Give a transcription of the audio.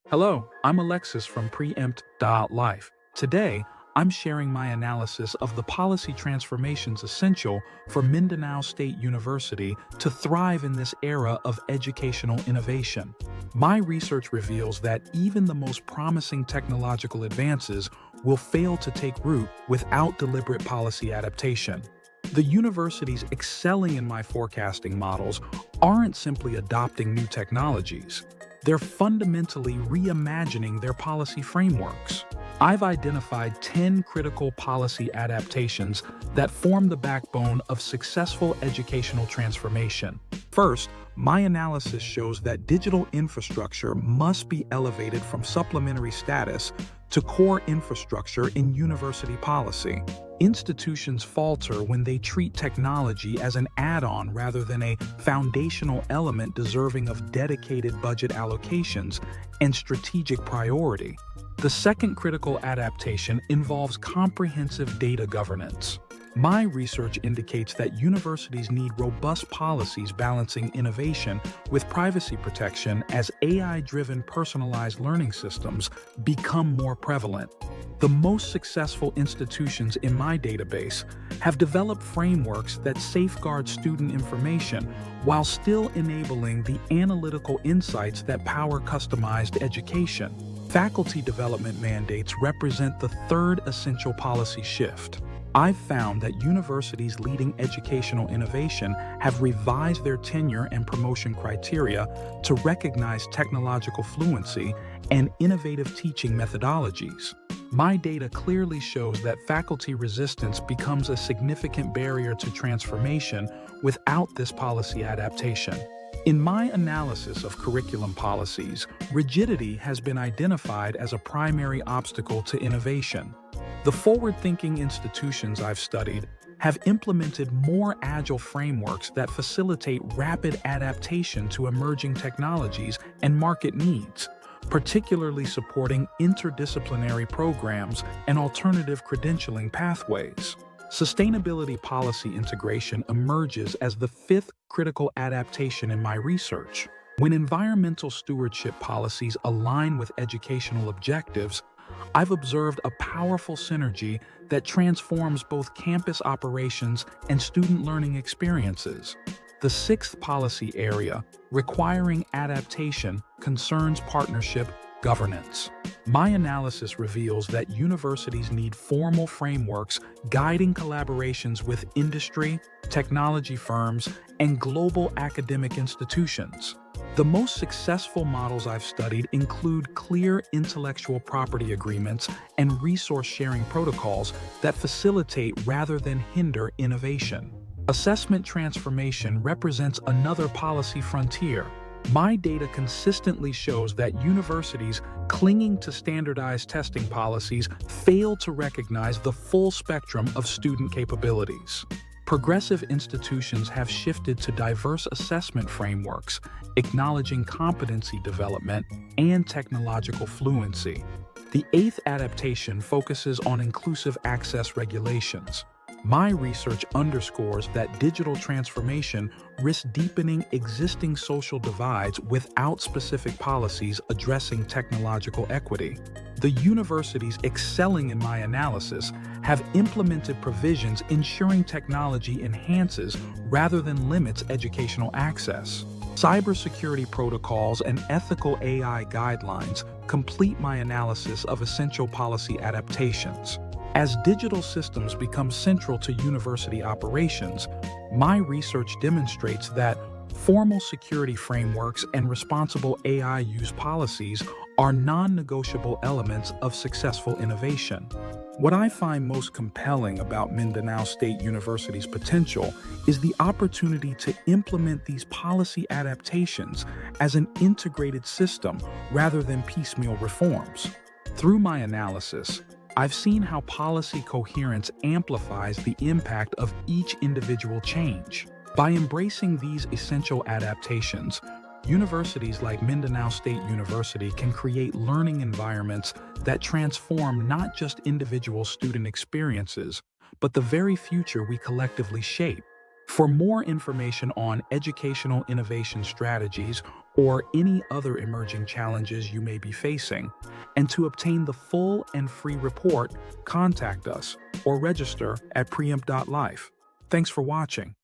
Hello, I'm Alexis from PreEmpt.life. Today, I'm sharing my analysis of the policy transformations essential for Mindanao State University to thrive in this era of educational innovation. My research reveals that even the most promising technological advances will fail to take root without deliberate policy adaptation. The universities excelling in my forecasting models aren't simply adopting new technologies. They're fundamentally reimagining their policy frameworks. I've identified 10 critical policy adaptations that form the backbone of successful educational transformation. First, my analysis shows that digital infrastructure must be elevated from supplementary status to core infrastructure in university policy. Institutions falter when they treat technology as an add-on rather than a foundational element deserving of dedicated budget allocations and strategic priority. The second critical adaptation involves comprehensive data governance. My research indicates that universities need robust policies balancing innovation with privacy protection as AI-driven personalized learning systems become more prevalent. The most successful institutions in my database have developed frameworks that safeguard student information while still enabling the analytical insights that power customized education. Faculty development mandates represent the third essential policy shift. I've found that universities leading educational innovation have revised their tenure and promotion criteria to recognize technological fluency and innovative teaching methodologies. My data clearly shows that faculty resistance becomes a significant barrier to transformation without this policy adaptation. In my analysis of curriculum policies, rigidity has been identified as a primary obstacle to innovation. The forward-thinking institutions I've studied have implemented more agile frameworks that facilitate rapid adaptation to emerging technologies and market needs, particularly supporting interdisciplinary programs and alternative credentialing pathways. Sustainability policy integration emerges as the fifth critical adaptation in my research. When environmental stewardship policies align with educational objectives, I've observed a powerful synergy that transforms both campus operations and student learning experiences. The sixth policy area, requiring adaptation, concerns partnership governance. My analysis reveals that universities need formal frameworks guiding collaborations with industry, technology firms, and global academic institutions. The most successful models I've studied include clear intellectual property agreements and resource-sharing protocols that facilitate rather than hinder innovation. Assessment transformation represents another policy frontier. My data consistently shows that universities clinging to standardized testing policies fail to recognize the full spectrum of student capabilities. Progressive institutions have shifted to diverse assessment frameworks, acknowledging competency development and technological fluency. The eighth adaptation focuses on inclusive access regulations. My research underscores that digital transformation risks deepening existing social divides without specific policies addressing technological equity. The universities excelling in my analysis have implemented provisions ensuring technology enhances rather than limits educational access. Cybersecurity protocols and ethical AI guidelines complete my analysis of essential policy adaptations. As digital systems become central to university operations, my research demonstrates that formal security frameworks and responsible AI use policies are non-negotiable elements of successful innovation. What I find most compelling about Mindanao State University's potential is the opportunity to implement these policy adaptations as an integrated system rather than piecemeal reforms. Through my analysis, I've seen how policy coherence amplifies the impact of each individual change. By embracing these essential adaptations, universities like Mindanao State University can create learning environments that transform not just individual student experiences, but the very future we collectively shape. For more information on educational innovation strategies or any other emerging challenges you may be facing. And to obtain the full and free report, contact us or register at PreEmpt.life. Thanks for watching.